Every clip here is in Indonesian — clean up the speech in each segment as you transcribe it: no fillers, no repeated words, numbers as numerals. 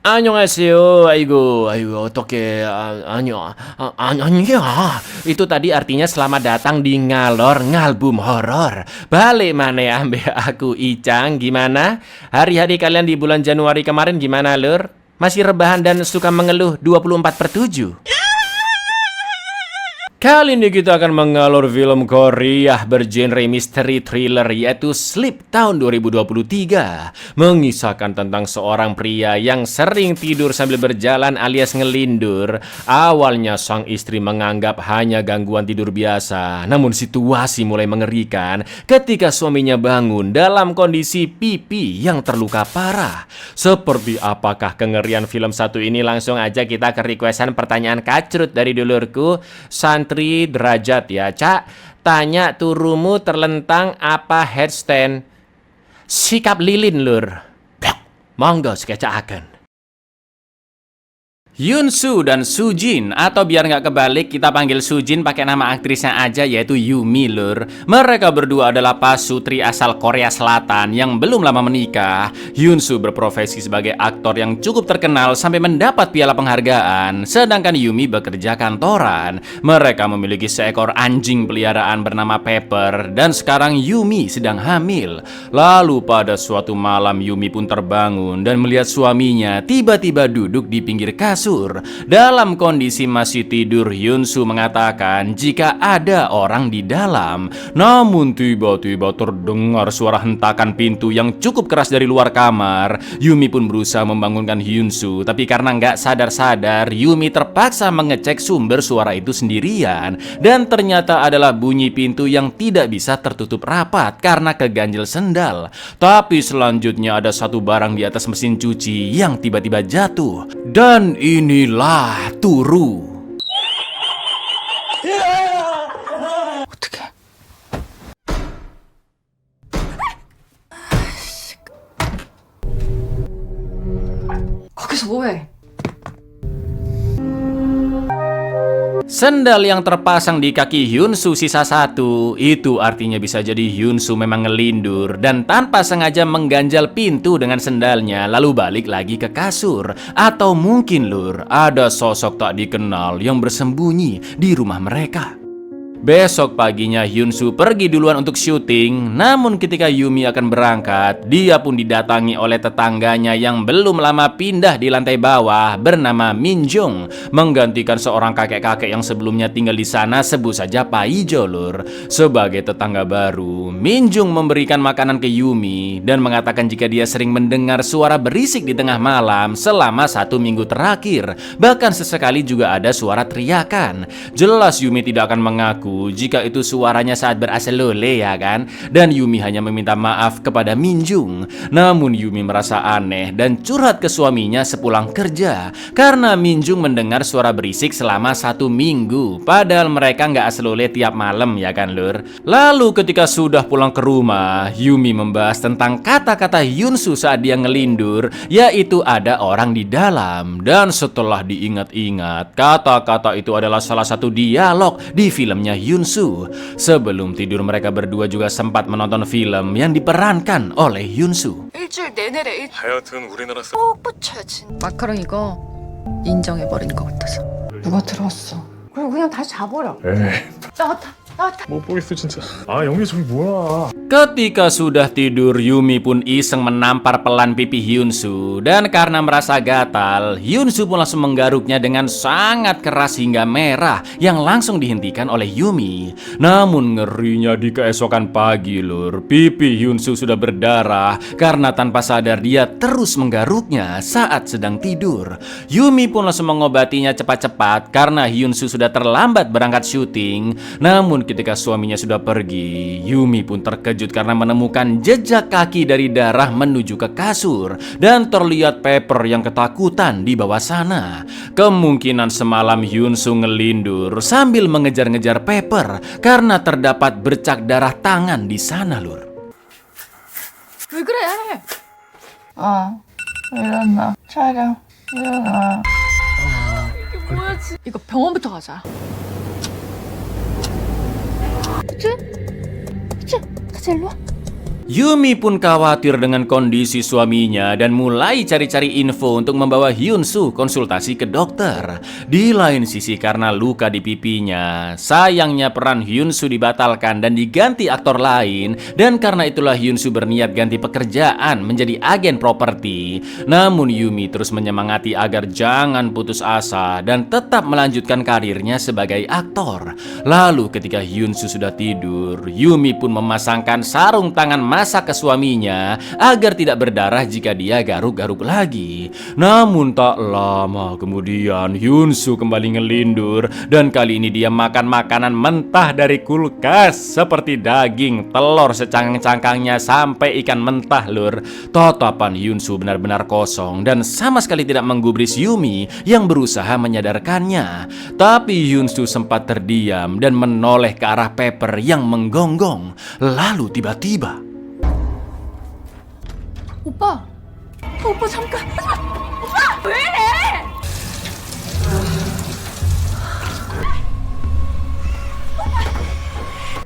Annyeonghaseyo. A이고, 어떻게, 아니야. Itu tadi artinya selamat datang di ngalor ngalbum horor. Balik mana ambil aku Icang, gimana? Hari-hari kalian di bulan Januari kemarin gimana, Lur? Masih rebahan dan suka mengeluh 24/7? Kali ini kita akan mengalur film Korea bergenre misteri thriller yaitu Sleep tahun 2023. Mengisahkan tentang seorang pria yang sering tidur sambil berjalan alias ngelindur. Awalnya sang istri menganggap hanya gangguan tidur biasa. Namun situasi mulai mengerikan ketika suaminya bangun dalam kondisi pipi yang terluka parah. Seperti apakah kengerian film satu ini? Langsung aja kita ke requestan pertanyaan kacrut dari dulurku Santri Derajat ya. Cak, tanya turumu terlentang apa headstand? Sikap lilin, Lur. Monggo sekecaaken. Yoonsu dan Sujin, atau biar nggak kebalik kita panggil Sujin pakai nama aktrisnya aja yaitu Yumi, Lur. Mereka berdua adalah pasutri asal Korea Selatan yang belum lama menikah. Yoonsu berprofesi sebagai aktor yang cukup terkenal sampai mendapat piala penghargaan, sedangkan Yumi bekerja kantoran. Mereka memiliki seekor anjing peliharaan bernama Pepper dan sekarang Yumi sedang hamil. Lalu pada suatu malam Yumi pun terbangun dan melihat suaminya tiba-tiba duduk di pinggir kasur. Dalam kondisi masih tidur, Yoonsu mengatakan jika ada orang di dalam. Namun tiba-tiba terdengar suara hentakan pintu yang cukup keras dari luar kamar. Yumi pun berusaha membangunkan Yoonsu, tapi karena nggak sadar-sadar, Yumi terpaksa mengecek sumber suara itu sendirian. Dan ternyata adalah bunyi pintu yang tidak bisa tertutup rapat karena keganjil sendal. Tapi selanjutnya ada satu barang di atas mesin cuci yang tiba-tiba jatuh. Dan inilah Turu. 어떡해. 거기서 뭐해? Sendal yang terpasang di kaki Yoonsu sisa satu. Itu artinya bisa jadi Yoonsu memang ngelindur dan tanpa sengaja mengganjal pintu dengan sendalnya lalu balik lagi ke kasur. Atau mungkin, Lur, ada sosok tak dikenal yang bersembunyi di rumah mereka. Besok paginya Yoonsu pergi duluan untuk syuting. Namun ketika Yumi akan berangkat, dia pun didatangi oleh tetangganya yang belum lama pindah di lantai bawah bernama Minjung, menggantikan seorang kakek-kakek yang sebelumnya tinggal di sana, sebut saja Pak Ijo, Lur. Sebagai tetangga baru, Minjung memberikan makanan ke Yumi dan mengatakan jika dia sering mendengar suara berisik di tengah malam selama 1 minggu terakhir. Bahkan sesekali juga ada suara teriakan. Jelas Yumi tidak akan mengaku jika itu suaranya saat beraselole, ya kan? Dan Yumi hanya meminta maaf kepada Minjung. Namun Yumi merasa aneh dan curhat ke suaminya sepulang kerja karena Minjung mendengar suara berisik selama 1 minggu. Padahal mereka nggak aselole tiap malam, ya kan, Lur? Lalu ketika sudah pulang ke rumah, Yumi membahas tentang kata-kata Yoonsu saat dia ngelindur, yaitu ada orang di dalam. Dan setelah diingat-ingat, kata-kata itu adalah salah satu dialog di filmnya Yoonsu. Sebelum tidur mereka berdua juga sempat menonton film yang diperankan oleh Yoonsu. 일주일 내내래. 하여튼 우리나라 꼭 붙여야지. 마카롱 이거 인정해버린 것 같아서. 누가 들었어? 그럼 그냥 다시 자버려. 에이 나왔다. 못 보겠어 진짜. 아 영미 저기 뭐야. Ketika sudah tidur, Yumi pun iseng menampar pelan pipi Yoonsu. Dan karena merasa gatal, Yoonsu pun langsung menggaruknya dengan sangat keras hingga merah, yang langsung dihentikan oleh Yumi. Namun ngerinya di keesokan pagi, Lur, pipi Yoonsu sudah berdarah karena tanpa sadar dia terus menggaruknya saat sedang tidur. Yumi pun langsung mengobatinya cepat-cepat karena Yoonsu sudah terlambat berangkat syuting. Namun ketika suaminya sudah pergi, Yumi pun terkejut karena menemukan jejak kaki dari darah menuju ke kasur dan terlihat Pepper yang ketakutan di bawah sana. Kemungkinan semalam Yoonsu ngelindur sambil mengejar-ngejar Pepper karena terdapat bercak darah tangan di sana, Lur. 왜 그래? 일어나. 촬영. 일어나. 이게 뭐야? 이거 병원부터 가자. 그치? 가자, 일로 와. Yumi pun khawatir dengan kondisi suaminya dan mulai cari-cari info untuk membawa Hyunsu konsultasi ke dokter. Di lain sisi karena luka di pipinya, sayangnya peran Hyunsu dibatalkan dan diganti aktor lain, dan karena itulah Hyunsu berniat ganti pekerjaan menjadi agen properti. Namun Yumi terus menyemangati agar jangan putus asa dan tetap melanjutkan karirnya sebagai aktor. Lalu ketika Hyunsu sudah tidur, Yumi pun memasangkan sarung tangan masak ke suaminya agar tidak berdarah jika dia garuk-garuk lagi. Namun tak lama kemudian Hyunsu kembali ngelindur dan kali ini dia makan makanan mentah dari kulkas seperti daging, telur secangkang-cangkangnya sampai ikan mentah lur. Tatapan Hyunsu benar-benar kosong dan sama sekali tidak menggubris Yumi yang berusaha menyadarkannya. Tapi Hyunsu sempat terdiam dan menoleh ke arah Pepper yang menggonggong. Lalu tiba-tiba 오빠! 오빠 잠깐! 오빠! 왜 이래!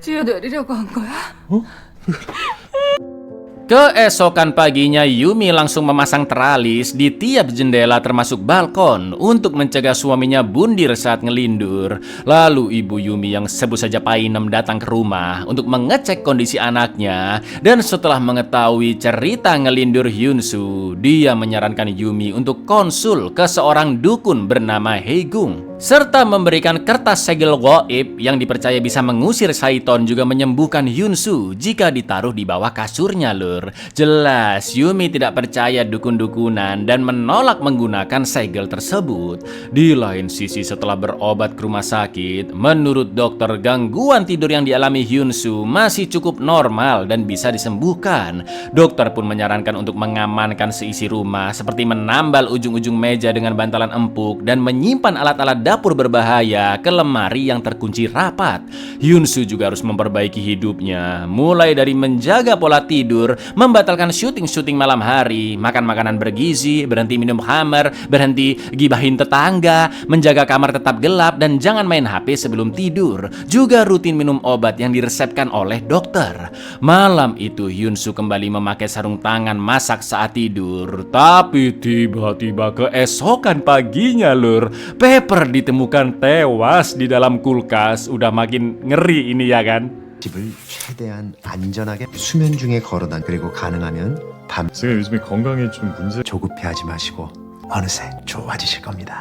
뛰어내리려고 한 거야? Keesokan paginya Yumi langsung memasang teralis di tiap jendela termasuk balkon untuk mencegah suaminya bundir saat ngelindur. Lalu ibu Yumi yang sebut saja Painem datang ke rumah untuk mengecek kondisi anaknya, dan setelah mengetahui cerita ngelindur Hyunsu, dia menyarankan Yumi untuk konsul ke seorang dukun bernama Haegung serta memberikan kertas segel goib yang dipercaya bisa mengusir Saiton juga menyembuhkan Hyunsu jika ditaruh di bawah kasurnya lur. Jelas Yumi tidak percaya dukun-dukunan dan menolak menggunakan segel tersebut. Di lain sisi setelah berobat ke rumah sakit, menurut dokter gangguan tidur yang dialami Hyunsu masih cukup normal dan bisa disembuhkan. Dokter pun menyarankan untuk mengamankan seisi rumah seperti menambal ujung-ujung meja dengan bantalan empuk dan menyimpan alat-alat dapur berbahaya ke lemari yang terkunci rapat. Hyunsu juga harus memperbaiki hidupnya, mulai dari menjaga pola tidur, membatalkan syuting-syuting malam hari, makan makanan bergizi, berhenti minum khamar, berhenti gibahin tetangga, menjaga kamar tetap gelap, dan jangan main HP sebelum tidur. Juga rutin minum obat yang diresepkan oleh dokter. Malam itu Hyunsu kembali memakai sarung tangan masak saat tidur. Tapi tiba-tiba keesokan paginya lur, Pepper ditemukan tewas di dalam kulkas. Udah makin ngeri ini ya kan? 집을 최대한 안전하게 수면 중에 걸어다 그리고 가능하면 밤 제가 요즘에 건강에 좀 문제 조급해하지 마시고 어느새 좋아지실 겁니다.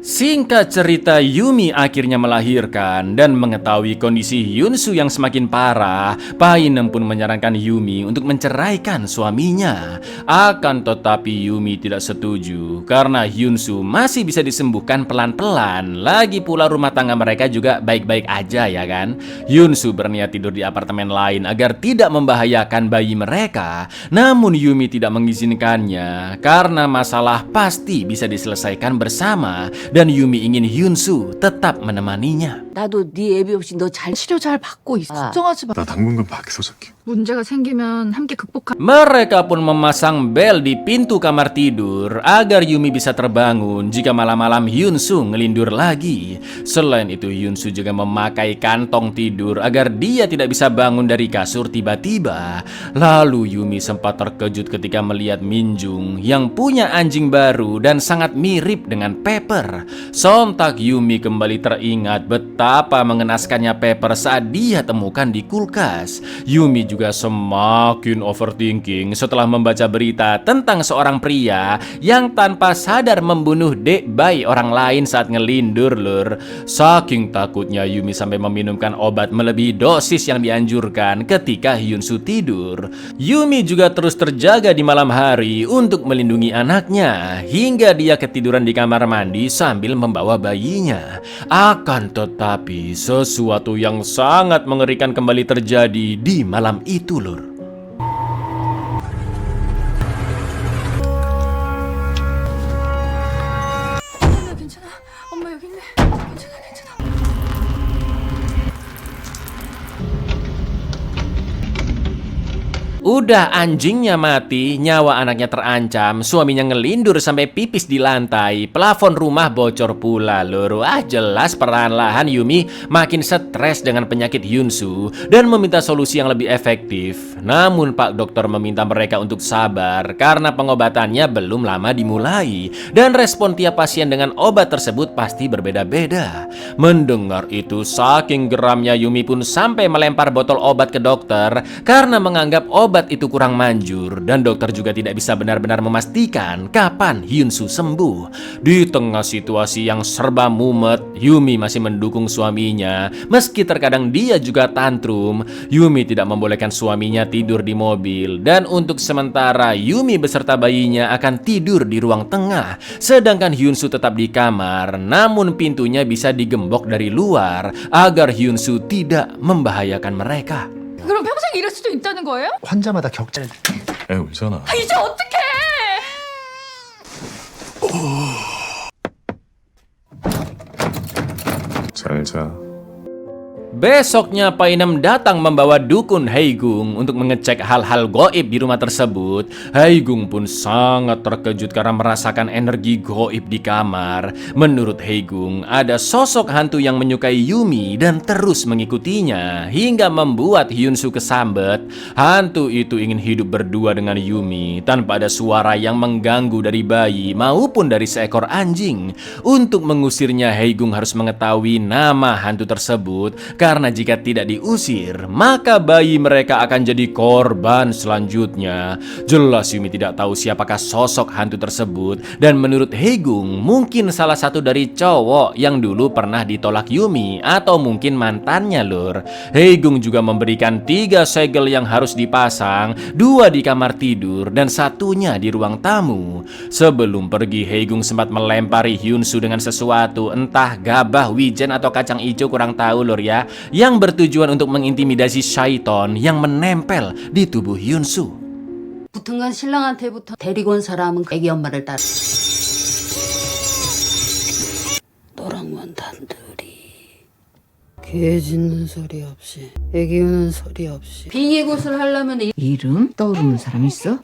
Singkat cerita, Yumi akhirnya melahirkan dan mengetahui kondisi Hyunsu yang semakin parah. Painem pun menyarankan Yumi untuk menceraikan suaminya. Akan tetapi Yumi tidak setuju karena Hyunsu masih bisa disembuhkan pelan-pelan. Lagi pula rumah tangga mereka juga baik-baik aja ya kan. Hyunsu berniat tidur di apartemen lain agar tidak membahayakan bayi mereka. Namun Yumi tidak mengizinkannya karena masalah pasti bisa diselesaikan bersama. Dan Yumi ingin Hyunsu tetap menemaninya. 나도 네 애비 없이 너 잘 치료 잘 받고 있어. 걱정하지 마. 나 당분간 밖에서 잘게. 문제가 생기면 함께 극복하. Mereka pun memasang bel di pintu kamar tidur agar Yumi bisa terbangun jika malam-malam Hyunsu ngelindur lagi. Selain itu Hyunsu juga memakai kantong tidur agar dia tidak bisa bangun dari kasur tiba-tiba. Lalu Yumi sempat terkejut ketika melihat Minjung yang punya anjing baru dan sangat mirip dengan Pepper. Sontak Yumi kembali teringat betapa mengenaskannya Pepper saat dia temukan di kulkas. Yumi juga semakin overthinking setelah membaca berita tentang seorang pria yang tanpa sadar membunuh dek bayi orang lain saat ngelindur lur. Saking takutnya Yumi sampai meminumkan obat melebihi dosis yang dianjurkan ketika Hyunsu tidur. Yumi juga terus terjaga di malam hari untuk melindungi anaknya hingga dia ketiduran di kamar mandi sambil membawa bayinya. Akan tetapi sesuatu yang sangat mengerikan kembali terjadi di malam itu lur. 괜찮아. 엄마 여기 있네. 괜찮아. Udah anjingnya mati, nyawa anaknya terancam, suaminya ngelindur sampai pipis di lantai, plafon rumah bocor pula lur. Jelas perlahan-lahan Yumi makin stres dengan penyakit Hyunsu dan meminta solusi yang lebih efektif. Namun Pak Dokter meminta mereka untuk sabar karena pengobatannya belum lama dimulai dan respon tiap pasien dengan obat tersebut pasti berbeda-beda. Mendengar itu, saking geramnya Yumi pun sampai melempar botol obat ke dokter karena menganggap obat itu kurang manjur dan dokter juga tidak bisa benar-benar memastikan kapan Hyunsu sembuh. Di tengah situasi yang serba mumet, Yumi masih mendukung suaminya meski terkadang dia juga tantrum. Yumi tidak membolehkan suaminya tidur di mobil dan untuk sementara Yumi beserta bayinya akan tidur di ruang tengah sedangkan Hyunsu tetap di kamar, namun pintunya bisa digembok dari luar agar Hyunsu tidak membahayakan mereka. 그럼 평생 이럴 수도 있다는 거예요? 환자마다 격차를 애 울잖아. 이제 어떡해! 잘 자. Besoknya Painem datang membawa dukun Haegung untuk mengecek hal-hal goib di rumah tersebut. Haegung pun sangat terkejut karena merasakan energi goib di kamar. Menurut Haegung, ada sosok hantu yang menyukai Yumi dan terus mengikutinya hingga membuat Hyunsu kesambet. Hantu itu ingin hidup berdua dengan Yumi tanpa ada suara yang mengganggu dari bayi maupun dari seekor anjing. Untuk mengusirnya, Haegung harus mengetahui nama hantu tersebut. Karena jika tidak diusir, maka bayi mereka akan jadi korban selanjutnya. Jelas Yumi tidak tahu siapakah sosok hantu tersebut. Dan menurut Haegung, mungkin salah satu dari cowok yang dulu pernah ditolak Yumi. Atau mungkin mantannya lur. Haegung juga memberikan 3 segel yang harus dipasang, 2 di kamar tidur dan 1-nya di ruang tamu. Sebelum pergi, Haegung sempat melempari Hyunsu dengan sesuatu, entah gabah, wijen atau kacang hijau, kurang tahu lur ya, yang bertujuan untuk mengintimidasi syaiton yang menempel di tubuh Hyunsu. 부튼간 신랑한테부터 데리고 온 사람은 애기 엄마를 따라 너랑만 단둘이 개 짖는 소리 없이 애기 우는 소리 없이 빙의굿을 하려면 이름 떠오르는 사람 있어?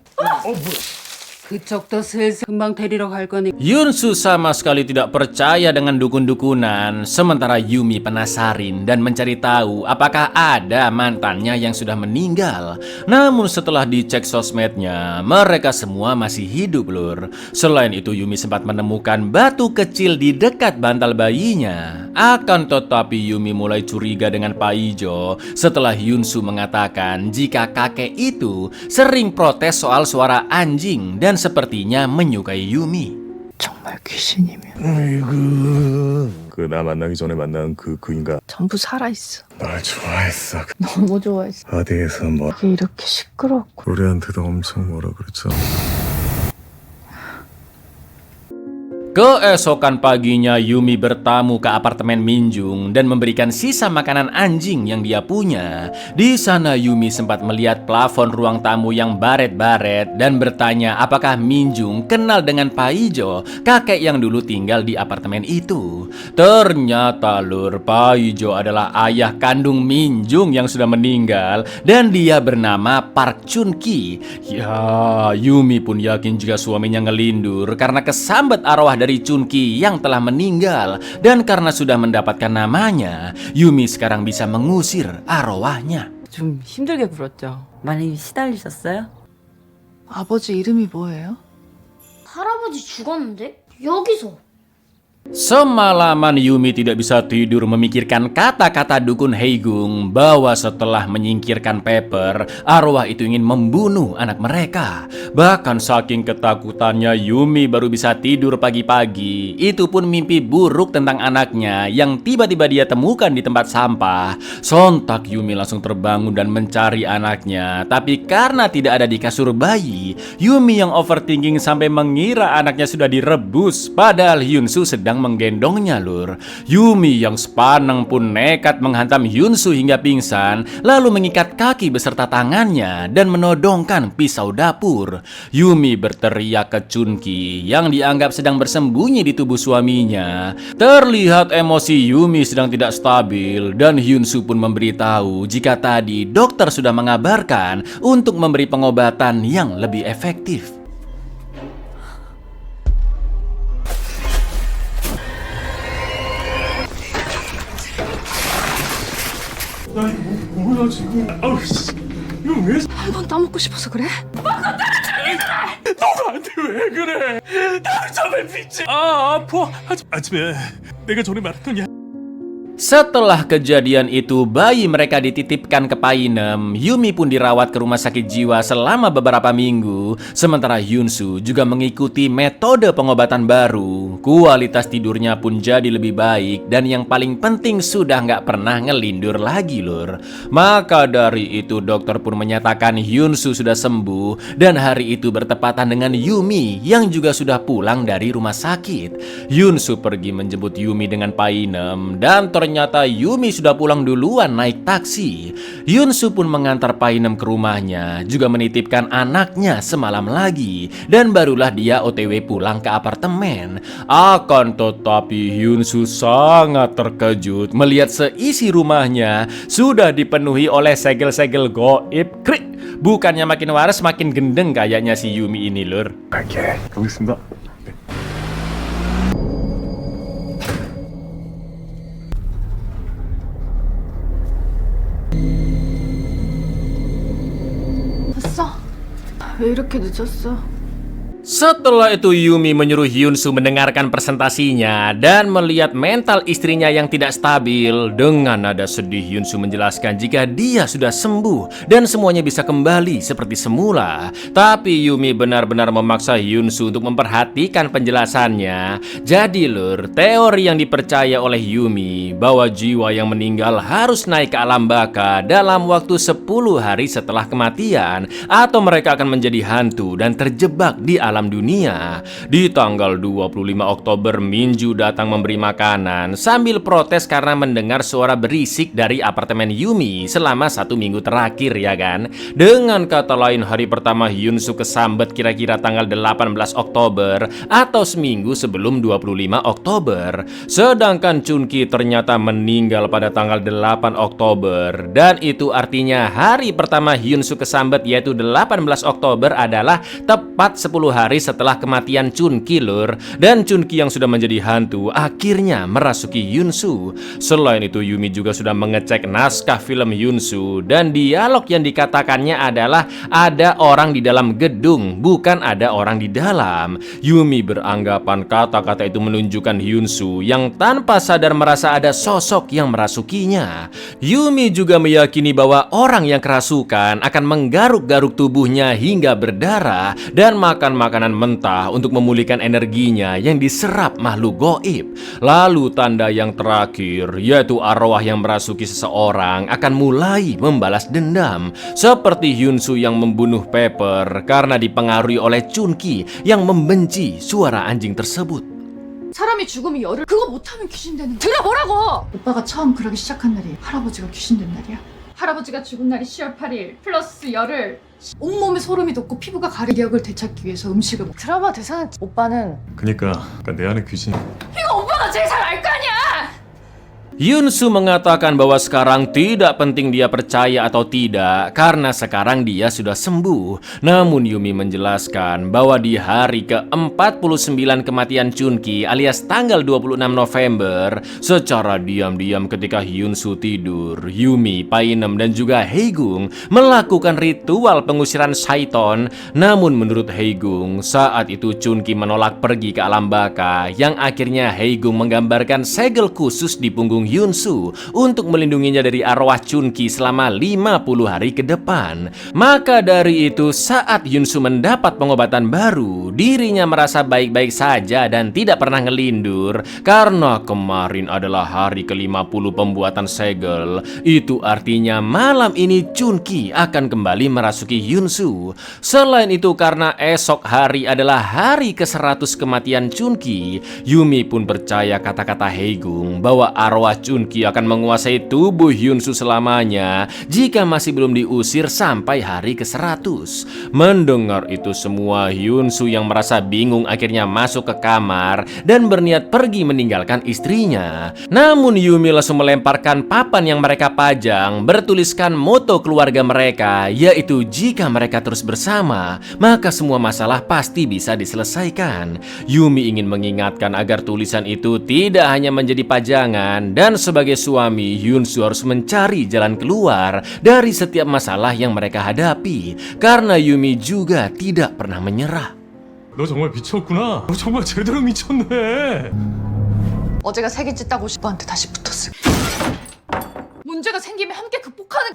그쪽도 슬슬 금방 데리러 갈 거니. Hyunsu sama sekali tidak percaya dengan dukun-dukunan, sementara Yumi penasaran dan mencari tahu apakah ada mantannya yang sudah meninggal. Namun setelah dicek sosmednya, mereka semua masih hidup lur. Selain itu Yumi sempat menemukan batu kecil di dekat bantal bayinya. Akan tetapi Yumi mulai curiga dengan Pak Ijo setelah Hyunsu mengatakan jika kakek itu sering protes soal suara anjing dan sepertinya menyukai Yumi. 정말 귀신이면 그 나 만나기 전에 만난 그 인간. 전부 살아있어. 날 좋아했어. 너무 좋아했어. 어디에서 뭐 이게 이렇게 시끄럽고. 우리한테도 엄청 뭐라 그랬잖아. Keesokan paginya Yumi bertamu ke apartemen Minjung dan memberikan sisa makanan anjing yang dia punya. Di sana Yumi sempat melihat plafon ruang tamu yang baret-baret dan bertanya apakah Minjung kenal dengan Pak Ijo, kakek yang dulu tinggal di apartemen itu. Ternyata lur, Pak Ijo adalah ayah kandung Minjung yang sudah meninggal dan dia bernama Park Chun Ki. Ya, Yumi pun yakin jika suaminya ngelindur karena kesambet arwah dari Chun Ki yang telah meninggal. Dan karena sudah mendapatkan namanya, Yumi sekarang bisa mengusir arwahnya. 좀 힘들게 굴었죠. 많이 시달리셨어요? 아버지 이름이 뭐예요? 할아버지 죽었는데? 여기서. Semalaman Yumi tidak bisa tidur memikirkan kata-kata dukun Haegung bahwa setelah menyingkirkan Pepper, arwah itu ingin membunuh anak mereka. Bahkan saking ketakutannya Yumi baru bisa tidur pagi-pagi. Itu pun mimpi buruk tentang anaknya yang tiba-tiba dia temukan di tempat sampah. Sontak Yumi langsung terbangun dan mencari anaknya. Tapi karena tidak ada di kasur bayi, Yumi yang overthinking sampai mengira anaknya sudah direbus padahal Hyunsu sedang sedang menggendongnya, Lur. Yumi yang sepaneng pun nekat menghantam Hyunsu hingga pingsan, lalu mengikat kaki beserta tangannya dan menodongkan pisau dapur. Yumi berteriak ke Chunki yang dianggap sedang bersembunyi di tubuh suaminya. Terlihat emosi Yumi sedang tidak stabil dan Hyunsu pun memberitahu jika tadi dokter sudah mengabarkan untuk memberi pengobatan yang lebih efektif. 넌 따먹고 싶어서 그래? 너한테 왜 그래? 나를 잡을 빛이. 아파. 아침에 내가 전에 말했더니. Setelah kejadian itu, bayi mereka dititipkan ke Painem. Yumi pun dirawat ke rumah sakit jiwa selama beberapa minggu. Sementara Hyunsu juga mengikuti metode pengobatan baru. Kualitas tidurnya pun jadi lebih baik. Dan yang paling penting sudah nggak pernah ngelindur lagi, Lur. Maka dari itu dokter pun menyatakan Hyunsu sudah sembuh. Dan hari itu bertepatan dengan Yumi yang juga sudah pulang dari rumah sakit. Hyunsu pergi menjemput Yumi dengan Painem. Dan ternyata Yumi sudah pulang duluan naik taksi. Hyunsu pun mengantar Painem ke rumahnya, juga menitipkan anaknya semalam lagi, dan barulah dia OTW pulang ke apartemen. Akan tetapi Hyunsu sangat terkejut melihat seisi rumahnya sudah dipenuhi oleh segel-segel goib. Krik, bukannya makin waras makin gendeng kayaknya si Yumi ini, Lur. 갈게. 가보겠습니다. 됐어. 왜 이렇게 늦었어? Setelah itu Yumi menyuruh Hyunsu mendengarkan presentasinya dan melihat mental istrinya yang tidak stabil. Dengan nada sedih Hyunsu menjelaskan jika dia sudah sembuh dan semuanya bisa kembali seperti semula. Tapi Yumi benar-benar memaksa Hyunsu untuk memperhatikan penjelasannya. Jadi Lur, teori yang dipercaya oleh Yumi bahwa jiwa yang meninggal harus naik ke alam baka dalam waktu 10 hari setelah kematian, atau mereka akan menjadi hantu dan terjebak di alam dunia. Di tanggal 25 Oktober, Minju datang memberi makanan sambil protes karena mendengar suara berisik dari apartemen Yumi selama 1 minggu terakhir, ya kan? Dengan kata lain, hari pertama Hyunsu kesambet kira-kira tanggal 18 Oktober atau seminggu sebelum 25 Oktober. Sedangkan Chunki ternyata meninggal pada tanggal 8 Oktober. Dan itu artinya hari pertama Hyunsu kesambet yaitu 18 Oktober adalah tepat 10 hari setelah kematian Chunki, Lur. Dan Chunki yang sudah menjadi hantu akhirnya merasuki Hyunsu. Selain itu Yumi juga sudah mengecek naskah film Hyunsu dan dialog yang dikatakannya adalah ada orang di dalam gedung, bukan ada orang di dalam. Yumi beranggapan kata-kata itu menunjukkan Hyunsu yang tanpa sadar merasa ada sosok yang merasukinya. Yumi juga meyakini bahwa orang yang kerasukan akan menggaruk-garuk tubuhnya hingga berdarah dan makan makanan mentah untuk memulihkan energinya yang diserap makhluk goib. Lalu tanda yang terakhir yaitu arwah yang merasuki seseorang akan mulai membalas dendam, seperti Hyunsu yang membunuh Pepper karena dipengaruhi oleh Chunki yang membenci suara anjing tersebut. 사람이 죽으면 열을 그거 못하면 귀신 되는 거야. 들어보라고! 오빠가 처음 그러기 시작한 날이 할아버지가 귀신 된 날이야. 할아버지가 죽은 날이 10월 8일 플러스 열을 온몸에 소름이 돋고 피부가 가린 기억을 되찾기 위해서 음식을 드라마 대사는 오빠는 그러니까 내 안에 귀신. 이거 오빠가 제일 잘 알 거 아니야! Hyunsu mengatakan bahwa sekarang tidak penting dia percaya atau tidak karena sekarang dia sudah sembuh. Namun Yumi menjelaskan bahwa di hari ke-49 kematian Chunki alias tanggal 26 November, secara diam-diam ketika Hyunsu tidur, Yumi, Painem dan juga Haegung melakukan ritual pengusiran Saiton. Namun menurut Haegung, saat itu Chunki menolak pergi ke alam baka yang akhirnya Haegung menggambarkan segel khusus di punggung mendukung Hyunsu untuk melindunginya dari arwah Chunki selama 50 hari ke depan. Maka dari itu, saat Hyunsu mendapat pengobatan baru, dirinya merasa baik-baik saja dan tidak pernah ngelindur karena kemarin adalah hari ke-50 pembuatan segel. Itu artinya malam ini Chunki akan kembali merasuki Hyunsu. Selain itu, karena esok hari adalah hari ke-100 kematian Chunki, Yumi pun percaya kata-kata Haegung bahwa arwah Chunki akan menguasai tubuh Hyunsu selamanya jika masih belum diusir sampai hari ke-100. Mendengar itu semua, Hyunsu yang merasa bingung akhirnya masuk ke kamar dan berniat pergi meninggalkan istrinya. Namun Yumi langsung melemparkan papan yang mereka pajang bertuliskan moto keluarga mereka, yaitu jika mereka terus bersama, maka semua masalah pasti bisa diselesaikan. Yumi ingin mengingatkan agar tulisan itu tidak hanya menjadi pajangan, dan sebagai suami, Hyunsu harus mencari jalan keluar dari setiap masalah yang mereka hadapi, karena Yumi juga tidak pernah menyerah. 너 정말 미쳤구나. 너 정말 제대로 미쳤네. 어제가 세계 찢다고 오빠한테 다시 붙었을. 문제가 생기면 함께 극복하는.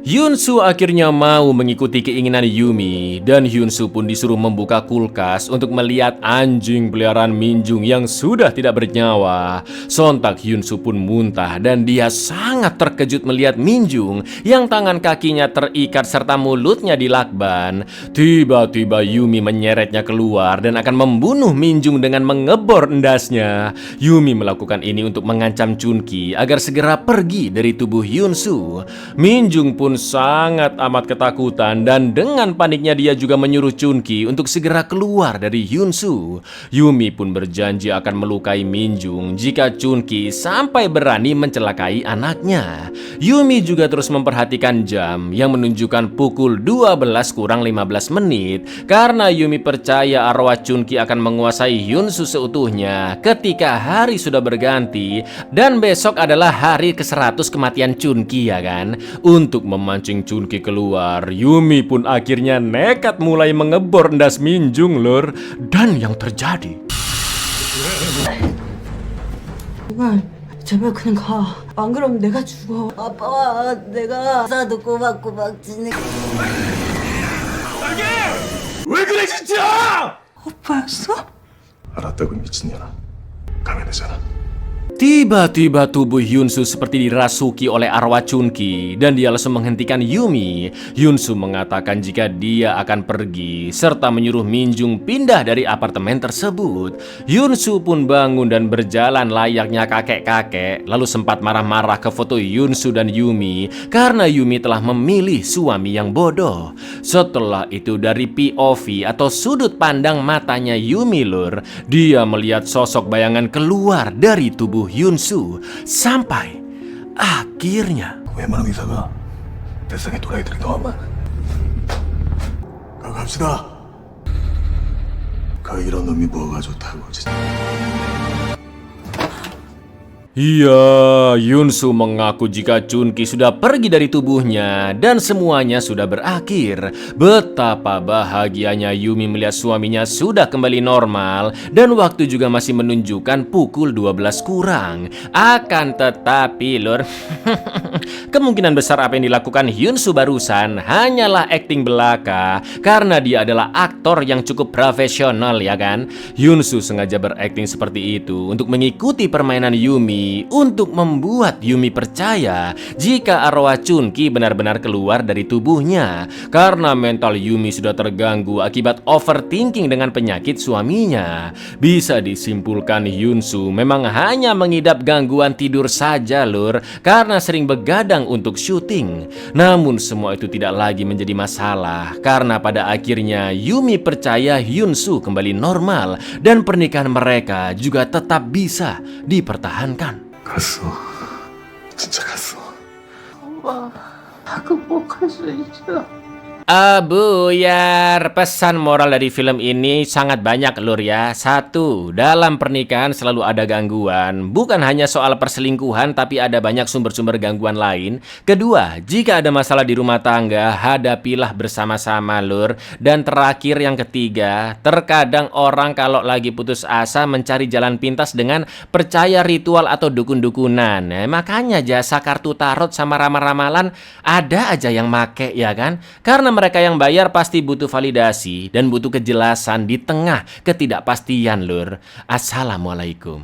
Hyunsu akhirnya mau mengikuti keinginan Yumi, dan Hyunsu pun disuruh membuka kulkas untuk melihat anjing peliharaan Minjung yang sudah tidak bernyawa. Sontak Hyunsu pun muntah dan dia sangat terkejut melihat Minjung yang tangan kakinya terikat serta mulutnya dilakban. Tiba-tiba Yumi menyeretnya keluar dan akan membunuh Minjung dengan mengebor endasnya. Yumi melakukan ini untuk mengancam Chunki agar segera pergi dari tubuh Hyunsu. Minjung pun sangat amat ketakutan dan dengan paniknya dia juga menyuruh Chunki untuk segera keluar dari Hyunsu. Yumi pun berjanji akan melukai Minjung jika Chunki sampai berani mencelakai anaknya. Yumi juga terus memperhatikan jam yang menunjukkan pukul 12 kurang 15 menit karena Yumi percaya arwah Chunki akan menguasai Hyunsu seutuhnya ketika hari sudah berganti dan besok adalah hari ke-100 kematian Chunki, ya kan? Untuk memancing Chunki keluar, Yumi pun akhirnya nekat mulai mengebor endas Minjung, lur. Dan yang terjadi, 제발 그냥 가. 안 그러면 내가 죽어. 아빠, 내가 사도 꼬박꼬박 지내. 왜 그래 진짜? 오빠였어? 알았다고 미친년아. 가면 되잖아. tiba-tiba tubuh Hyunsu seperti dirasuki oleh arwah Chunki dan dia langsung menghentikan Yumi. Hyunsu mengatakan jika dia akan pergi serta menyuruh Minjung pindah dari apartemen tersebut. Hyunsu pun bangun dan berjalan layaknya kakek-kakek, lalu sempat marah-marah ke foto Hyunsu dan Yumi karena Yumi telah memilih suami yang bodoh. Setelah itu dari POV atau sudut pandang matanya Yumi, lur, dia melihat sosok bayangan keluar dari tubuh Hyunsu sampai akhirnya 웬만한 의사가 세상에 또라이들이 너무 많아. 갑시다. 이런 놈이 뭐가 좋다고 진짜. Iya, Hyunsu mengaku jika Chunki sudah pergi dari tubuhnya dan semuanya sudah berakhir. Betapa bahagianya Yumi melihat suaminya sudah kembali normal dan waktu juga masih menunjukkan pukul 12 kurang. Akan tetapi, lur, kemungkinan besar apa yang dilakukan Hyunsu barusan hanyalah akting belaka karena dia adalah aktor yang cukup profesional, ya kan? Hyunsu sengaja berakting seperti itu untuk mengikuti permainan Yumi, untuk membuat Yumi percaya jika arwah Chunki benar-benar keluar dari tubuhnya karena mental Yumi sudah terganggu akibat overthinking dengan penyakit suaminya. Bisa disimpulkan Hyunsu memang hanya mengidap gangguan tidur saja, lur, karena sering begadang untuk syuting. Namun semua itu tidak lagi menjadi masalah karena pada akhirnya Yumi percaya Hyunsu kembali normal dan pernikahan mereka juga tetap bisa dipertahankan. 갔어. 진짜 갔어. 오빠, 다 극복할 수 있어. Buyar, pesan moral dari film ini sangat banyak lur ya. 1. Dalam pernikahan selalu ada gangguan. Bukan hanya soal perselingkuhan, tapi ada banyak sumber-sumber gangguan lain. 2. Jika ada masalah di rumah tangga, hadapilah bersama-sama lur. Dan terakhir yang ketiga, terkadang orang kalau lagi putus asa mencari jalan pintas dengan percaya ritual atau dukun-dukunan. Makanya jasa kartu tarot sama ramal-ramalan ada aja yang make ya kan? Karena mereka yang bayar pasti butuh validasi dan butuh kejelasan di tengah ketidakpastian lur. Assalamualaikum.